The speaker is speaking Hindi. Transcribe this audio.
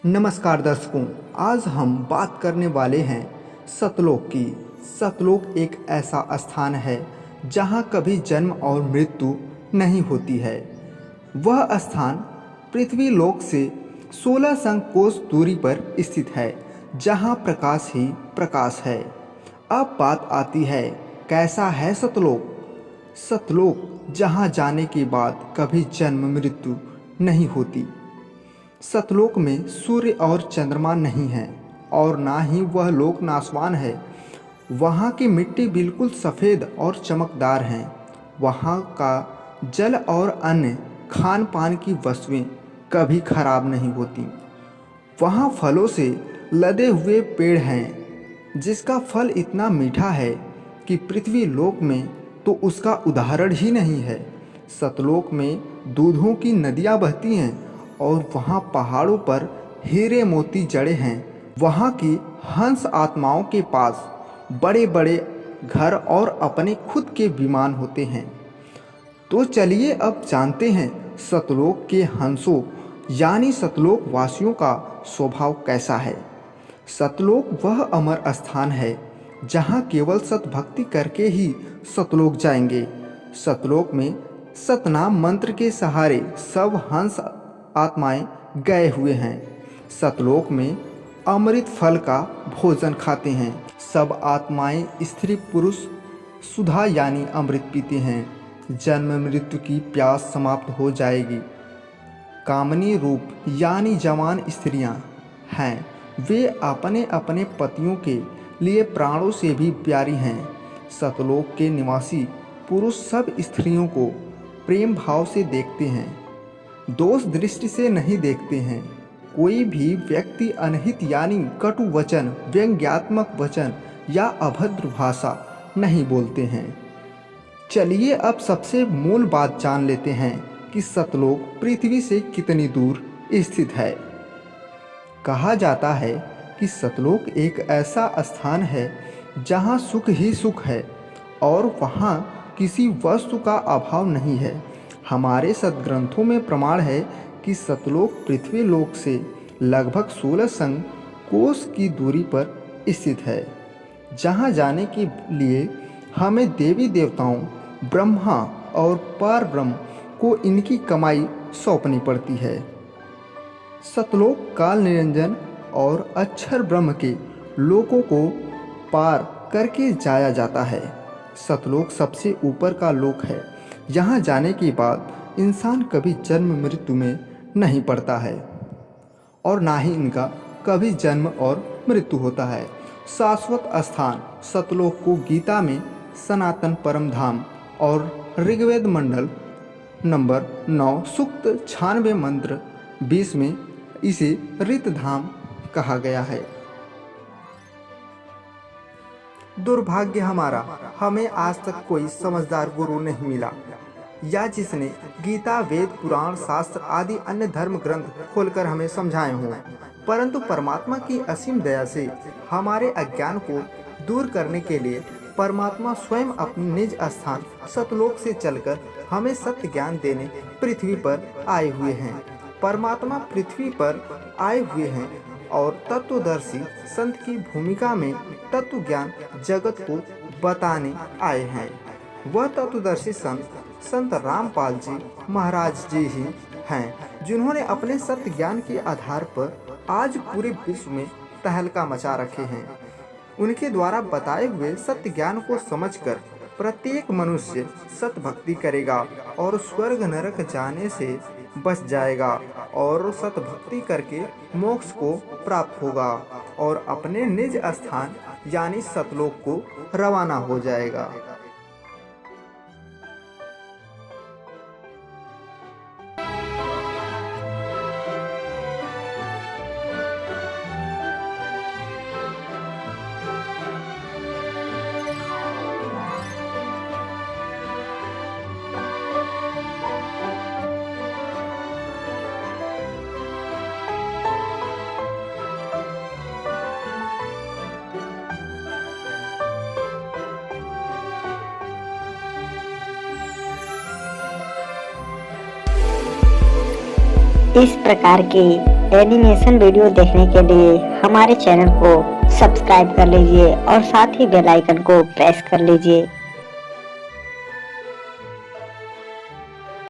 नमस्कार दर्शकों, आज हम बात करने वाले हैं सतलोक की। सतलोक एक ऐसा स्थान है जहां कभी जन्म और मृत्यु नहीं होती है। वह स्थान पृथ्वी लोक से 16 संकोश दूरी पर स्थित है, जहां प्रकाश ही प्रकाश है। अब बात आती है, कैसा है सतलोक? सतलोक जहां जाने के बाद कभी जन्म मृत्यु नहीं होती। सतलोक में सूर्य और चंद्रमा नहीं है और ना ही वह लोक नाशवान है। वहाँ की मिट्टी बिल्कुल सफ़ेद और चमकदार है। वहाँ का जल और अन्य खान पान की वस्तुएं कभी खराब नहीं होती। वहाँ फलों से लदे हुए पेड़ हैं, जिसका फल इतना मीठा है कि पृथ्वी लोक में तो उसका उदाहरण ही नहीं है। सतलोक में दूधों की नदियाँ बहती हैं और वहाँ पहाड़ों पर हीरे मोती जड़े हैं। वहाँ की हंस आत्माओं के पास बड़े बड़े घर और अपने खुद के विमान होते हैं। तो चलिए अब जानते हैं सतलोक के हंसों यानी सतलोक वासियों का स्वभाव कैसा है। सतलोक वह अमर स्थान है जहाँ केवल सतभक्ति करके ही सतलोक जाएंगे। सतलोक में सतनाम मंत्र के सहारे सब हंस आत्माएं गए हुए हैं। सतलोक में अमृत फल का भोजन खाते हैं। सब आत्माएं स्त्री पुरुष सुधा यानी अमृत पीते हैं। जन्म मृत्यु की प्यास समाप्त हो जाएगी। कामनी रूप यानी जवान स्त्रियां हैं, वे अपने अपने पतियों के लिए प्राणों से भी प्यारी हैं। सतलोक के निवासी पुरुष सब स्त्रियों को प्रेम भाव से देखते हैं, दोष दृष्टि से नहीं देखते हैं। कोई भी व्यक्ति अनहित यानी कटु वचन, व्यंग्यात्मक वचन या अभद्र भाषा नहीं बोलते हैं। चलिए अब सबसे मूल बात जान लेते हैं कि सतलोक पृथ्वी से कितनी दूर स्थित है। कहा जाता है कि सतलोक एक ऐसा स्थान है जहां सुख ही सुख है और वहां किसी वस्तु का अभाव नहीं है। हमारे सद्ग्रंथों में प्रमाण है कि सतलोक पृथ्वी लोक से लगभग 16 संकोश की दूरी पर स्थित है, जहां जाने के लिए हमें देवी देवताओं, ब्रह्मा और पारब्रह्म को इनकी कमाई सौंपनी पड़ती है। सतलोक काल निरंजन और अक्षर ब्रह्म के लोकों को पार करके जाया जाता है। सतलोक सबसे ऊपर का लोक है। यहाँ जाने के बाद इंसान कभी जन्म मृत्यु में नहीं पड़ता है और ना ही इनका कभी जन्म और मृत्यु होता है। शाश्वत स्थान सतलोक को गीता में सनातन परम धाम और ऋग्वेद मंडल नंबर 9 सूक्त 96 मंत्र 20 में इसे ऋत धाम कहा गया है। दुर्भाग्य हमारा, हमें आज तक कोई समझदार गुरु नहीं मिला या जिसने गीता, वेद, पुराण, शास्त्र आदि अन्य धर्म ग्रंथ खोलकर हमें समझाए हों। परंतु परमात्मा की असीम दया से हमारे अज्ञान को दूर करने के लिए परमात्मा स्वयं अपने निज स्थान सतलोक से चलकर हमें सत्य ज्ञान देने पृथ्वी पर आए हुए हैं। परमात्मा पृथ्वी पर आए हुए हैं और तत्वदर्शी संत की भूमिका में तत्व ज्ञान जगत को बताने आए हैं। वह तत्वदर्शी संत रामपाल जी महाराज जी ही हैं, जिन्होंने अपने सत्य ज्ञान के आधार पर आज पूरे विश्व में तहलका मचा रखे हैं। उनके द्वारा बताए हुए सत्य ज्ञान को समझकर प्रत्येक मनुष्य सत्य भक्ति करेगा और स्वर्ग नरक जाने से बच जाएगा और सत्य भक्ति करके मोक्ष को प्राप्त होगा और अपने निज स्थान यानी सतलोक को रवाना हो जाएगा। इस प्रकार के एनिमेशन वीडियो देखने के लिए हमारे चैनल को सब्सक्राइब कर लीजिए और साथ ही बेल आइकन को प्रेस कर लीजिए।